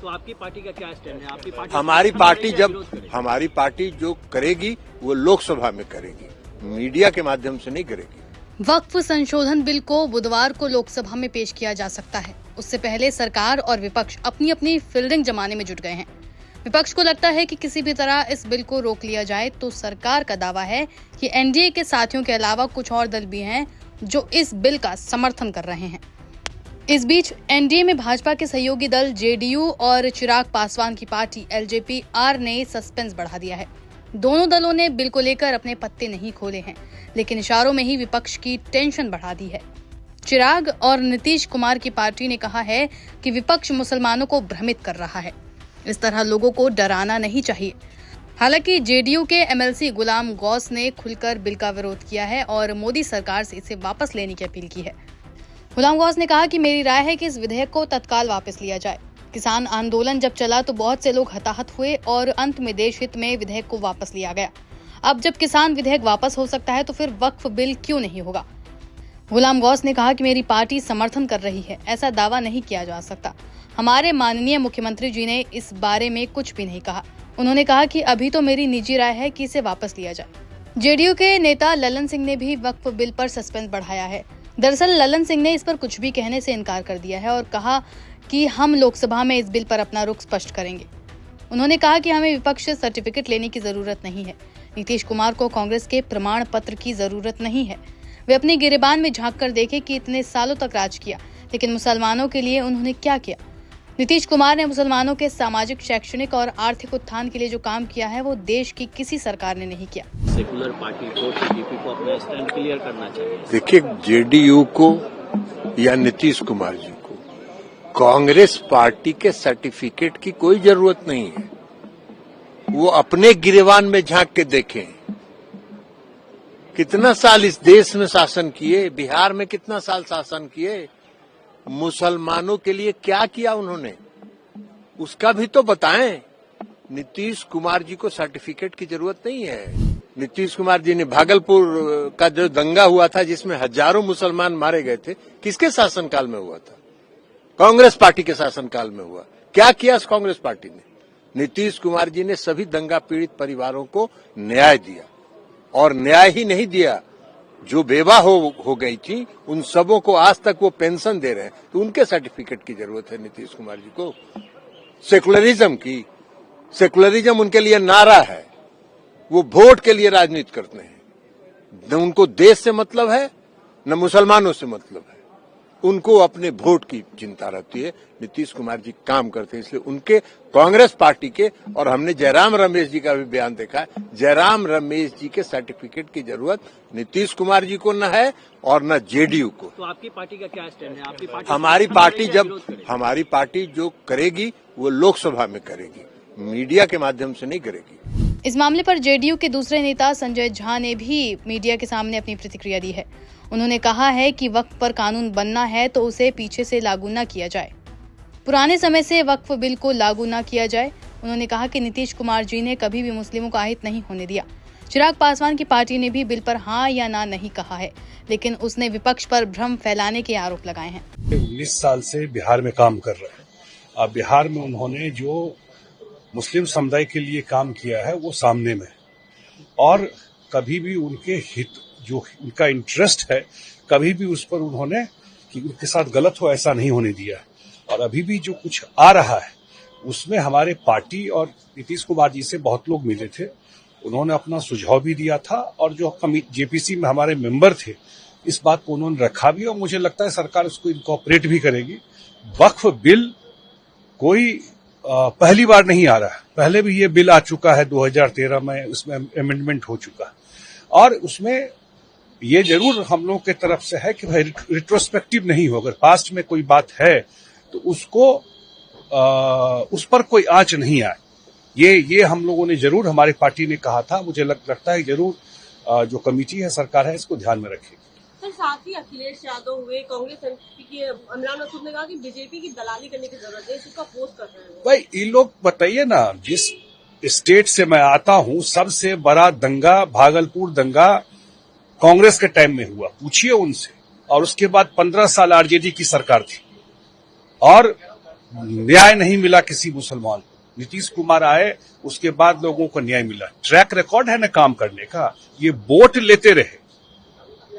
तो आपकी पार्टी का क्या स्टैंड है? आपकी पार्टी हमारी पार्टी जो करेगी वो लोकसभा में करेगी, मीडिया के माध्यम से नहीं करेगी। वक्फ संशोधन बिल को बुधवार को लोकसभा में पेश किया जा सकता है। उससे पहले सरकार और विपक्ष अपनी अपनी फील्डिंग जमाने में जुट गए हैं। विपक्ष को लगता है कि किसी भी तरह इस बिल को रोक लिया जाए, तो सरकार का दावा है कि एनडीए के साथियों के अलावा कुछ और दल भी हैं जो इस बिल का समर्थन कर रहे हैं। इस बीच एनडीए में भाजपा के सहयोगी दल जेडीयू और चिराग पासवान की पार्टी एलजेपी आर ने सस्पेंस बढ़ा दिया है। दोनों दलों ने बिल को लेकर अपने पत्ते नहीं खोले हैं, लेकिन इशारों में ही विपक्ष की टेंशन बढ़ा दी है। चिराग और नीतीश कुमार की पार्टी ने कहा है कि विपक्ष मुसलमानों को भ्रमित कर रहा है, इस तरह लोगों को डराना नहीं चाहिए। हालांकि जेडीयू के एमएलसी गुलाम गौस ने खुलकर बिल का विरोध किया है और मोदी सरकार से इसे वापस लेने की अपील की है। गुलाम गौस ने कहा कि मेरी राय है कि इस विधेयक को तत्काल वापस लिया जाए। किसान आंदोलन जब चला तो बहुत से लोग हताहत हुए और अंत में देश हित में विधेयक को वापस लिया गया। अब जब किसान विधेयक वापस हो सकता है तो फिर वक्फ बिल क्यों नहीं होगा? गुलाम गौस ने कहा कि मेरी पार्टी समर्थन कर रही है, ऐसा दावा नहीं किया जा सकता। हमारे माननीय मुख्यमंत्री जी ने इस बारे में कुछ भी नहीं कहा। उन्होंने कहा कि अभी तो मेरी निजी राय है कि इसे वापस लिया जाए। जेडीयू के नेता ललन सिंह ने भी वक्फ बिल पर सस्पेंस बढ़ाया है। दरअसल ललन सिंह ने इस पर कुछ भी कहने से इनकार कर दिया है और कहा कि हम लोकसभा में इस बिल पर अपना रुख स्पष्ट करेंगे। उन्होंने कहा कि हमें विपक्ष से सर्टिफिकेट लेने की जरूरत नहीं है। नीतीश कुमार को कांग्रेस के प्रमाण पत्र की जरूरत नहीं है। वे अपनी गिरेबान में झांक कर देखें कि इतने सालों तक राज किया, लेकिन मुसलमानों के लिए उन्होंने क्या किया। नीतीश कुमार ने मुसलमानों के सामाजिक, शैक्षणिक और आर्थिक उत्थान के लिए जो काम किया है वो देश की किसी सरकार ने नहीं किया। सेकुलर पार्टी को, टीडीपी को अपना स्टैंड क्लियर करना चाहिए। देखिए, जेडीयू को या नीतीश कुमार जी को कांग्रेस पार्टी के सर्टिफिकेट की कोई जरूरत नहीं है। वो अपने गिरेबान में झांक के देखें, कितना साल इस देश में शासन किए, बिहार में कितना साल शासन किए, मुसलमानों के लिए क्या किया उन्होंने, उसका भी तो बताएं। नीतीश कुमार जी को सर्टिफिकेट की जरूरत नहीं है। नीतीश कुमार जी ने भागलपुर का जो दंगा हुआ था जिसमें हजारों मुसलमान मारे गए थे, किसके शासनकाल में हुआ था? कांग्रेस पार्टी के शासनकाल में हुआ। क्या किया कांग्रेस पार्टी ने? नीतीश कुमार जी ने सभी दंगा पीड़ित परिवारों को न्याय दिया, और न्याय ही नहीं दिया, जो बेवा हो गई थी उन सबों को आज तक वो पेंशन दे रहे हैं। तो उनके सर्टिफिकेट की जरूरत है नीतीश कुमार जी को। सेकुलरिज्म की, सेकुलरिज्म उनके लिए नारा है। वो वोट के लिए राजनीति करते हैं। न उनको देश से मतलब है, न मुसलमानों से मतलब है। उनको अपने वोट की चिंता रहती है। नीतीश कुमार जी काम करते हैं, इसलिए उनके, कांग्रेस पार्टी के, और हमने जयराम रमेश जी का भी बयान देखा है, जयराम रमेश जी के सर्टिफिकेट की जरूरत नीतीश कुमार जी को न है और न जेडीयू को। तो आपकी पार्टी का क्या स्टैंड है? आपकी पार्टी हमारी पार्टी जो करेगी वो लोकसभा में करेगी, मीडिया के माध्यम से नहीं करेगी। इस मामले पर जेडीयू के दूसरे नेता संजय झा ने भी मीडिया के सामने अपनी प्रतिक्रिया दी है। उन्होंने कहा है कि वक्फ पर कानून बनना है तो उसे पीछे से लागू न किया जाए, पुराने समय से वक्फ बिल को लागू न किया जाए। उन्होंने कहा कि नीतीश कुमार जी ने कभी भी मुस्लिमों को आहित नहीं होने दिया। चिराग पासवान की पार्टी ने भी बिल पर हाँ या ना नहीं कहा है, लेकिन उसने विपक्ष पर भ्रम फैलाने के आरोप लगाए हैं। 19 साल से बिहार में काम कर रहे हैं। अब बिहार में उन्होंने जो मुस्लिम समुदाय के लिए काम किया है वो सामने में, और कभी भी उनके हित, जो उनका इंटरेस्ट है, कभी भी उस पर उन्होंने कि उनके साथ गलत हो ऐसा नहीं होने दिया। और अभी भी जो कुछ आ रहा है उसमें हमारे पार्टी और नीतीश कुमार जी से बहुत लोग मिले थे, उन्होंने अपना सुझाव भी दिया था, और जो जेपीसी में हमारे मेंबर थे इस बात को उन्होंने रखा भी, और मुझे लगता है सरकार उसको इनकॉर्पोरेट भी करेगी। वक्फ बिल कोई पहली बार नहीं आ रहा है, पहले भी ये बिल आ चुका है 2013 में, उसमें अमेंडमेंट हो चुका है, और उसमें ये जरूर हम लोगों की तरफ से है कि भाई रिट्रोस्पेक्टिव नहीं हो, अगर पास्ट में कोई बात है तो उसको उस पर कोई आंच नहीं आए। ये हम लोगों ने जरूर, हमारी पार्टी ने कहा था, मुझे लगता है जरूर जो कमेटी है सरकार है इसको ध्यान में रखेगी। सर, साथ ही अखिलेश यादव हुए, कांग्रेस की इमरान मसूद ने कहा कि बीजेपी की दलाली करने की जरूरत है, इसका अपोज कर रहे हैं। भाई ये लोग बताइए ना, जिस स्टेट से मैं आता हूं सबसे बड़ा दंगा भागलपुर दंगा कांग्रेस के टाइम में हुआ, पूछिए उनसे। और उसके बाद 15 साल आरजेडी की सरकार थी, और न्याय नहीं मिला किसी मुसलमान को। नीतीश कुमार आए, उसके बाद लोगों को न्याय मिला। ट्रैक रिकॉर्ड है ना काम करने का। ये वोट लेते रहे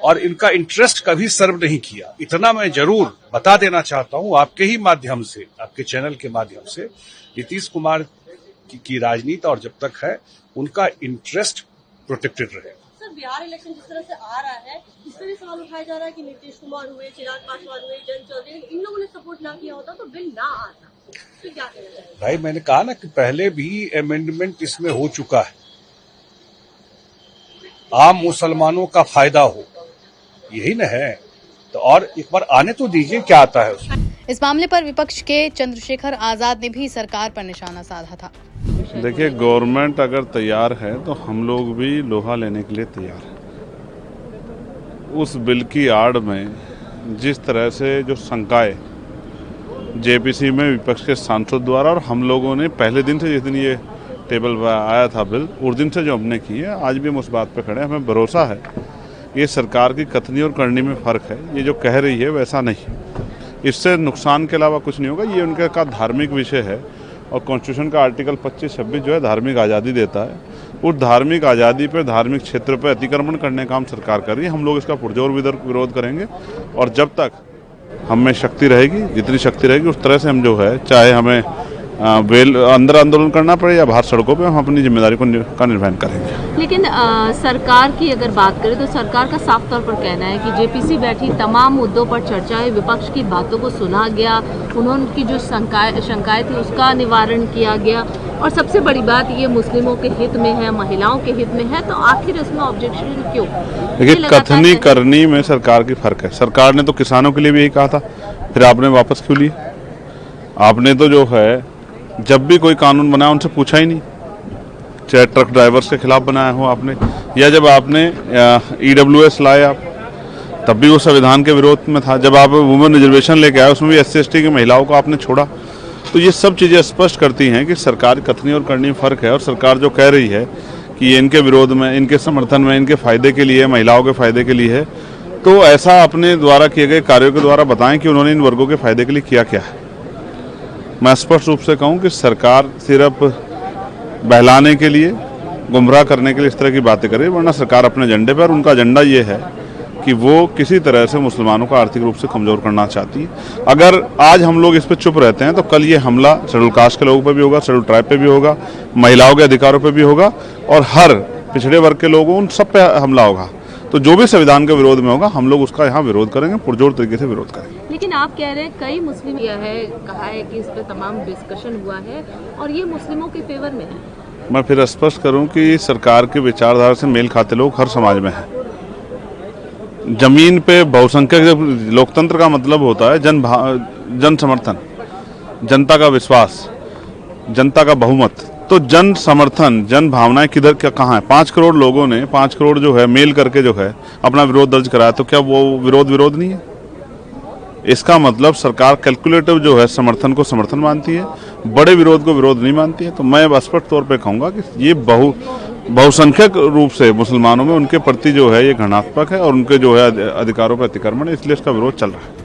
और इनका इंटरेस्ट कभी सर्व नहीं किया। इतना मैं जरूर बता देना चाहता हूं आपके ही माध्यम से, आपके चैनल के माध्यम से, नीतीश कुमार की राजनीति और जब तक है उनका इंटरेस्ट प्रोटेक्टेड रहे। सर, बिहार इलेक्शन जिस तरह से आ रहा है, इस पर भी सवाल उठाया जा रहा है कि नीतीश कुमार हुए, चिराग पासवान हुए, जयंत चौधरी, इन लोगों ने सपोर्ट ना किया होता तो बिल ना आता। तो क्या कहना है भाई, मैंने कहा ना कि पहले भी अमेंडमेंट इसमें हो चुका है। आम मुसलमानों का फायदा हो, यही न है। तो और एक बार आने तो दीजिए क्या आता है उसमें। इस मामले पर विपक्ष के चंद्रशेखर आजाद ने भी सरकार पर निशाना साधा था। देखिए, गवर्नमेंट अगर तैयार है तो हम लोग भी लोहा लेने के लिए तैयार हैं। उस बिल की आड़ में जिस तरह से जो शंकाएं जेपीसी में विपक्ष के सांसद द्वारा और हम लोगों ने पहले दिन से, जिस दिन ये टेबल पर आया था बिल, उस दिन से जो हमने की है, आज भी हम उस बात पर खड़े हैं। हमें भरोसा है ये सरकार की कथनी और करनी में फ़र्क है। ये जो कह रही है वैसा नहीं, इससे नुकसान के अलावा कुछ नहीं होगा। ये उनके का धार्मिक विषय है और कॉन्स्टिट्यूशन का आर्टिकल 25-26 जो है धार्मिक आज़ादी देता है। उस धार्मिक आज़ादी पर, धार्मिक क्षेत्र पर अतिक्रमण करने का काम सरकार कर रही है। हम लोग इसका पुरजोर विरोध करेंगे और जब तक हम में शक्ति रहेगी, जितनी शक्ति रहेगी उस तरह से हम जो है, चाहे हमें अंदर आंदोलन करना पड़े या बाहर सड़कों पे, हम अपनी जिम्मेदारी का निर्वहन करेंगे। लेकिन सरकार की अगर बात करें तो सरकार का साफ तौर पर कहना है कि जेपीसी बैठी, तमाम मुद्दों पर चर्चा है, विपक्ष की बातों को सुना गया, उन्होंने जो शंकाएं थी उसका निवारण किया गया और सबसे बड़ी बात ये मुस्लिमों के हित में है, महिलाओं के हित में है, तो आखिर इसमें ऑब्जेक्शन क्यों? देखिए, कथनी करनी में सरकार की फर्क है। सरकार ने तो किसानों के लिए भी यही कहा था, फिर आपने वापस क्यों लिया? आपने तो जो है, जब भी कोई कानून बनाया उनसे पूछा ही नहीं, चाहे ट्रक ड्राइवर्स के खिलाफ बनाया हो आपने, या जब आपने EWS लाए आप, तब भी वो संविधान के विरोध में था। जब आप वुमेन रिजर्वेशन लेके आए, उसमें भी SC/ST की महिलाओं को आपने छोड़ा। तो ये सब चीज़ें स्पष्ट करती हैं कि सरकार कथनी और करनी में फ़र्क है। और सरकार जो कह रही है कि ये इनके विरोध में, इनके समर्थन में, इनके फ़ायदे के लिए, महिलाओं के फ़ायदे के लिए है, तो ऐसा अपने द्वारा किए गए कार्यों के द्वारा बताएं कि उन्होंने इन वर्गों के फ़ायदे के लिए किया क्या है। मैं स्पष्ट रूप से कहूं कि सरकार सिर्फ बहलाने के लिए, गुमराह करने के लिए इस तरह की बातें करे, वरना सरकार अपने एजेंडे पर, उनका एजेंडा ये है कि वो किसी तरह से मुसलमानों को आर्थिक रूप से कमज़ोर करना चाहती है। अगर आज हम लोग इस पर चुप रहते हैं तो कल ये हमला शेड्यूल कास्ट के लोगों पर भी होगा, शेड्यूल ट्राइब पे भी होगा, महिलाओं के अधिकारों पर भी होगा और हर पिछड़े वर्ग के लोगों, उन सब पे हमला होगा। तो जो भी संविधान के विरोध में होगा, हम लोग उसका यहाँ विरोध करेंगे, पुरजोर तरीके से विरोध करेंगे। लेकिन आप कह रहे हैं कई मुस्लिम यह है, कहा है कि इस पर तमाम डिस्कशन हुआ है और ये मुस्लिमों के फेवर में है। मैं फिर स्पष्ट करूं कि सरकार के विचारधारा से मेल खाते लोग हर समाज में हैं। जमीन पे बहुसंख्यक, जब लोकतंत्र का मतलब होता है जन समर्थन, जनता का विश्वास, जनता का बहुमत, तो जन समर्थन, जन भावनाएं किधर क्या कहाँ है? 5 करोड़ लोगों ने 5 करोड़ जो है मेल करके जो है अपना विरोध दर्ज कराया, तो क्या वो विरोध नहीं है? इसका मतलब सरकार कैलकुलेटिव जो है समर्थन को समर्थन मानती है, बड़े विरोध को विरोध नहीं मानती है। तो मैं स्पष्ट तौर पे कहूँगा कि ये बहुसंख्यक रूप से मुसलमानों में उनके प्रति जो है ये घृणात्मक है और उनके जो है अधिकारों पर अतिक्रमण है, इसलिए इसका विरोध चल रहा है।